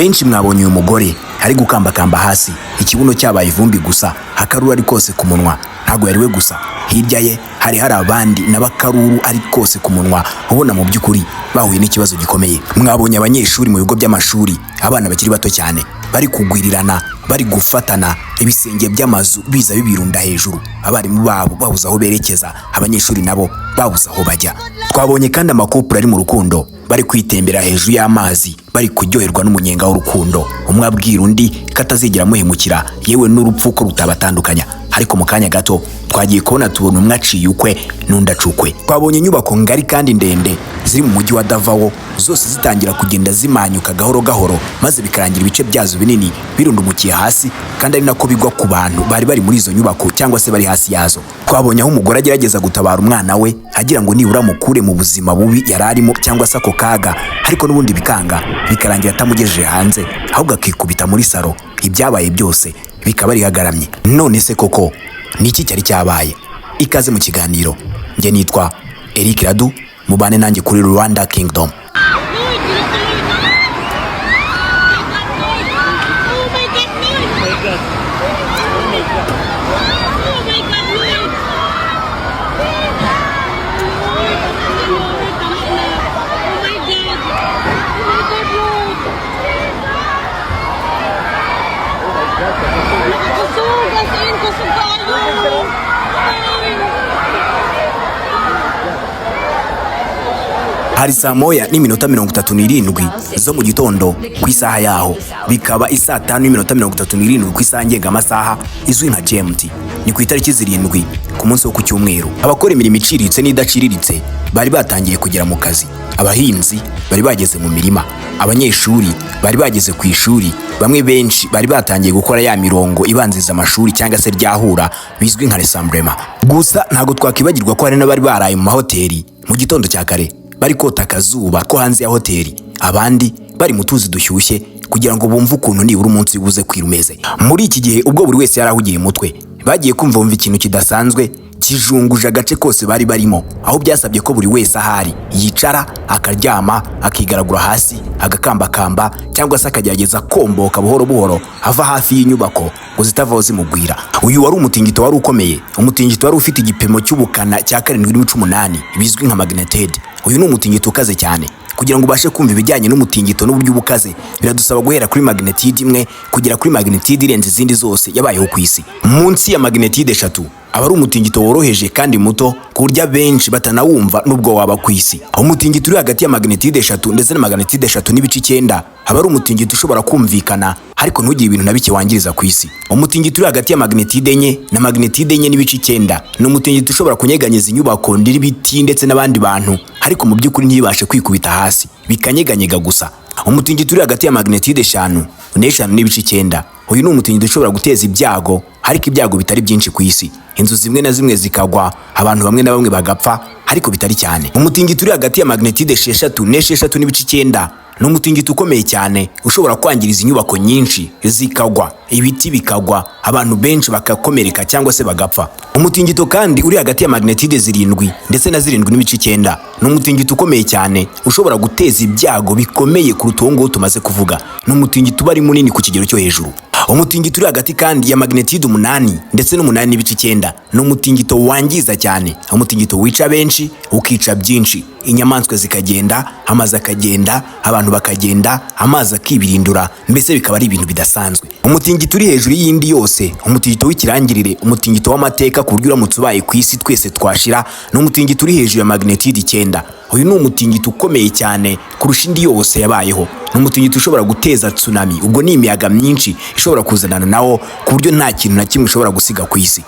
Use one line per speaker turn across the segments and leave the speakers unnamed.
Benshi mwabonye uyu mugore ari gukambakamba hasi, ikibuno cyabaye ivumbi gusa, hakaruru ari kose ku munwa. Ntago yariwe gusa, hirya ye hari abandi n'abakaruru ari kose ku munwa, ubona mu by'ukuri bahuye n'ikibazo gikomeye. Mwabonye abanyeshuri mu bigo by'amashuri, abana bakiri bato cyane, bari kugwirirana, bari gufatana, ibisenge by'amazu biza bibirunda hejuru, abarimu babo babuza aho berekeza, abanyeshuri nabo babuza aho bajya. Twabonye kandi amakopura ari mu rukundo, bari kwitembera hejuru y'amazi, bari kuryoherwa n'umunyenga w'urukundo, umwe abwira undi katazigera muhemukira, yewe n'urupfu ko rutabatandukanya. Ariko mu kanya gato twagiye kubona tubona umwe aciye ukwe n'undi acukwe. Twabonye inyubako ngari kandi ndende ziri mu mujyi wa Davao, zose zitangira kugenda zimanyuka gahoro gahoro, maze bikarangira ibice byazo binini birundumukiye hasi, kandi ari nako bigwa ku bantu bari muri izo nyubako cyangwa se bari hasi yazo. Twabonye aho umugore agerageza gutabara umwana we, agira ngo nibura mukure mu buzima bubi yararimo cyangwa se ako kaga, ariko n'ubundi bikanga, bikarangira atamugejeje hanze, ahubwo akikubita muri saro. Ibyabaye byose bikaba rihagaranye. None se koko niki cyari cyabaye? Ikaze mu kiganiro. Nge nitwa Eric Radu, mubane nanjye kuri Rwanda Kingdom. Hari saa moya n'iminota 37 zo mu gitondo ku isaha yaho, bikaba isaa 5 n'iminota 37 ku isaha ngengamasaha izwi nka GMT. Ni ku itariki 7 ku munsi wo ku cyumweru. Abakora imirimo iciriritse n'idaciriritse bari batangiye kugera mu kazi, abahinzi bari bageze mu mirima, abanyeshuri bari bageze ku ishuri, bamwe benshi bari batangiye gukora ya mirongo ibanziza amashuri cyangwa se ryahura bizwi nka rassemblement. Gusa ntago twakibagirwa ko hari n'abari baraye mu mahoteli mu gitondo cya kare, bari kota akazuba ko hanze ya hoteli, abandi bari mu tuzi dushyushye kugira ngo bumve ukuntu nibura umunsi buze kwirumeze. Muri iki gihe ubwo buri wese yarahugiye mutwe, bagiye kumva ikintu kidasanzwe kijunguje agace kose bari barimo, aho byasabye ko buri wese ahari yicara akaryama, akigaragura hasi, agakambakamba cyangwa se akagerageza komboka buhoro buhoro ava hafi y'inyubako ngo zitavaho zimugwira. Uyu wari umutingito wari ukomeye, umutingito wari ufite igipimo cy'ubukana cya 7.8 bizwi nka magnitude. Uyu ni umutingito ukaze cyane. Kugira ngo ubashe kumva ibijyanye n'umutingito n'uburyo ubukaze, biradusaba guhera kuri magnitude imwe kugera kuri magnitude irenze izindi zose yabayeho ku isi. Munsi ya magnitude 3 aba ari umutingito woroheje kandi muto ku buryo benshi batanawumva nubwo waba ku isi. Umutingito uri hagati ya magnitude 3 ndetse na magnitude 3.9 aba ari umutingito ushobora kumvikana ariko ntugire ibintu na bike wangiriza ku isi. Umutingito uri hagati ya magnitude 4 na magnitude 4.9 ni umutingito ushobora kunyeganyeza inyubako n'ibiti ndetse n'abandi bantu, ariko mu by'ukuri ntibashe kwikubita hasi, bikanyeganyega gusa. Umutingito uri hagati ya magnitude 5 n'5.9 uyu ni umutingito ushobora guteza ibyago, ariko ibyago bitari byinshi ku isi. Inzu zimwe na zimwe zikagwa, abantu bamwe na bamwe bagapfa, ariko bitari cyane. Umutingito uri hagati ya magnitude 6 n'6.9 ni umutingito ukomeye cyane, ushobora kwangiriza inyubako nyinshi zikagwa, ibiti bikagwa, abantu benshi bakakomereka cyangwa se bagapfa. Umutingito kandi uri hagati ya magnitude 7 ndetse na 7.9 ni umutingito ukomeye cyane, ushobora guteza ibyago bikomeye kuruta uwo tumaze kuvuga. Ni umutingito bari munini ku kigero cyo hejuru. Umutingito uri hagati kandi ya magnitude 8 ndetse n'8.9 ni umutingito wangiza cyane, umutingito wica benshi ukica byinshi, inyamaswa zikagenda, amazi akagenda, abantu bakagenda, amazi akibirindura, mbese bikaba ari ibintu bidasanzwe. Umutingito uri hejuru y'indi yose, umutingito w'ikirangirire, umutingito w'amateka ku buryo uramutse ubaye ku isi twese twashira, ni umutingito uri hejuru ya magnitude 9. Uyu ni umutingito ukomeye cyane kurusha indi yose yabayeho. Ni umutingito ushobora guteza tsunami, ubwo ni imiyaga myinshi ishobora kuzanana nawo ku buryo nta kintu na kimwe ushobora gusiga ku isi.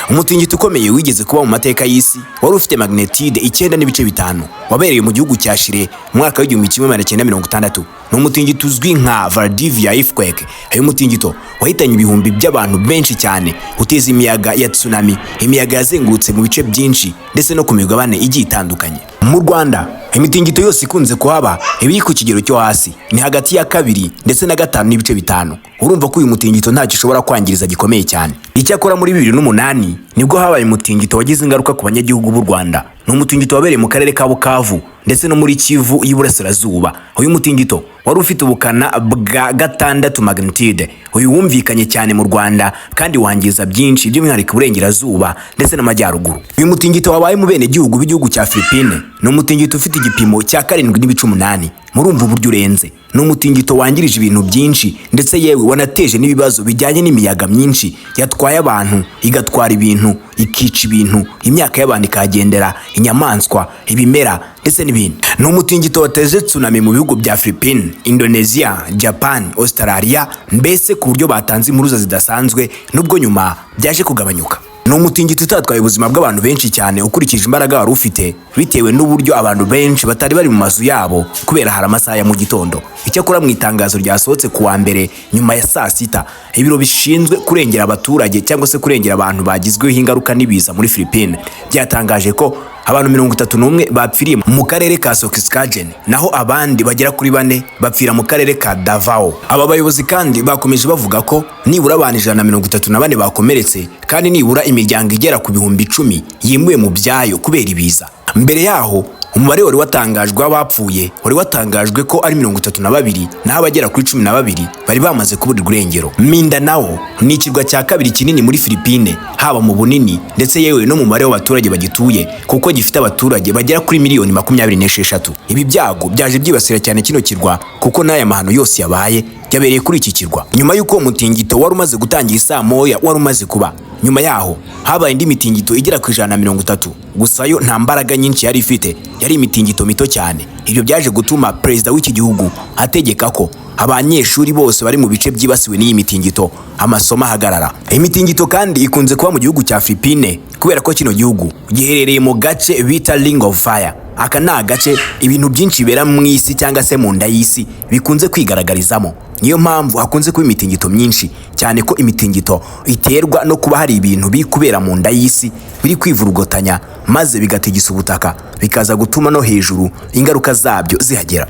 Umutingito ukomeye wigeze kuba mu mateka y'isi wari ufite magnitude 9.5 wabereye mu gihugu cya Chile mu mwaka wa 1960. Ni umutingito uzwi nka Valdivia earthquake. Ayo mutingito wahitanye ibihumbi by'abantu benshi cyane, uteza imiyaga ya tsunami, imiyaga yazengurutse mu bice byinshi ndetse no ku migabane igiye itandukanye. Mu Rwanda imitingito yose ikunze kuhaba ibiri ku kigero cyo hasi, ni hagati ya 2 ndetse na 5.5. Urumva ko uyu mutingito ntacyo ushobora kwangiriza gikomeye cyane. Icyakora muri 2008 nibwo habaye umutingito wagize ingaruka ku banyagihugu b'u Rwanda. Ni umutingito wabereye mu karere ka Bukavu ndetse no muri Kivu y'Iburasirazuba. Uyu mutingito wari ufite ubukana bwa 6 magnitude. Uyu wumvikanye cyane mu Rwanda kandi wangiza byinshi by'umwihariko Burengerazuba ndetse n'Amajyaruguru. Uyu mutingito wabaye mu bene gihugu b'igihugu cya Philipine ni umutingito ufite igipimo cya 7.8. Murumva uburyo urenze. Ni umutingito wangirije ibintu byinshi ndetse yewe wanateje n'ibibazo bijyanye n'imiyaga myinshi yatwaye abantu, igatwara ibintu, ikica ibintu, imyaka y'abantu ikagendera, inyamaswa, ibimera ndetse n'ibindi. Ni umutingito wateje tsunami mu bihugu bya Philippine, Indonesia, Japan, Australia, mbese ku buryo batanze impuruza zidasanzwe nubwo nyuma byaje kugabanyuka. Ni umutingito utatwaye ubuzima bw'abantu benshi cyane ukurikije imbaraga wari ufite, bitewe n'uburyo abantu benshi batari bari mu mazu yabo kubera hari amasaha ya mu gitondo. Icyakora mu itangazo ryasohotse kuwa mbere nyuma ya saa sita, ibiro bishinzwe kurengera abaturage cyangwa se kurengera abantu bagizweho ingaruka n'ibiza muri Philippine byatangaje ko abantu 31 bapfiriye mu karere ka Sokiskajen, naho abandi bagera kuri 4 bapfira mu karere ka Davao. Aba bayobozi kandi bakomeje bavuga ko nibura abantu 134 bakomeretse kandi nibura imiryango igera ku 10,000 yimuwe mu byayo kubera ibiza. Mbere yaho umubare wari watangajwe w'abapfuye wari watangajwe ko ari 32, naho abagera kuri 12 bari bamaze kuburirwa irengero. Mindanao ni ikirwa cya kabiri kinini muri Philippine, haba mu bunini ndetse yewe no mu mubare w'abaturage bagituye, kuko gifite abaturage bagera kuri miliyoni 26. Ibi byago byaje byibasira cyane kino kirwa kuko n'aya mahano yose yabaye yabereye kuri iki kirwa nyuma y'uko umutingito wari umaze gutangira saa moya wari umaze kuba. Nyuma yaho habaye indi mitingito igera ku 130, gusa yo nta mbaraga nyinshi yari ifite, yari imitingito mito cyane. Ibyo byaje gutuma perezida w'iki gihugu ategeka ko abanyeshuri bose bari mu bice byibasiwe n'iyi mitingito amasomo ahagarara. Imitingito kandi ikunze kuba mu gihugu cya Philippine kubera ko kino gihugu giherereye mu gace bita Ring of Fire. Aka ni agace ibintu byinshi bibera mu isi cyangwa se mu nda y'isi bikunze kwigaragarizamo. Niyo mpamvu hakunze kuba imitingito myinshi cyane ko imitingito iterwa no kuba hari ibintu biri kubera mu nda y'isi biri kwivurugotanya maze bigatigisa ubutaka bikaza gutuma no hejuru ingaruka zabyo zihagera.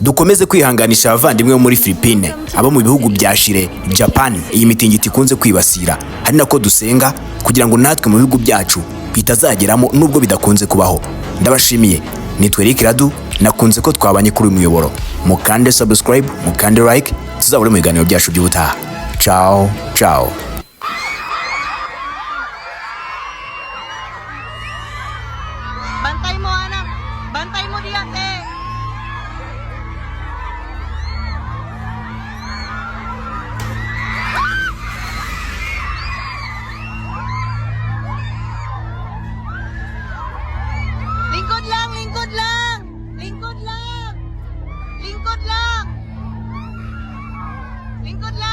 Dukomeze kwihanganisha abavandimwe muri Philippine, abo mu bihugu bya Chile, Japan iyi mitingito ikunze kwibasira. Hari nako dusenga kugira ngo natwe mu bihugu byacu bitazageramo nubwo bidakunze kubaho. Ndabashimiye. Nitwe Eric Radu, nakunze ko twabanye kuri uyu muyoboro. Mukande subscribe, mukande like, tuzabure mu biganiro byacu by'ubutaha. Ciao, ciao.
Bantay mo anak, bantay mo diyan eh. Lingkod lang, lingkod lang. Lingkod lang. Lingkod lang. Lingkod lang.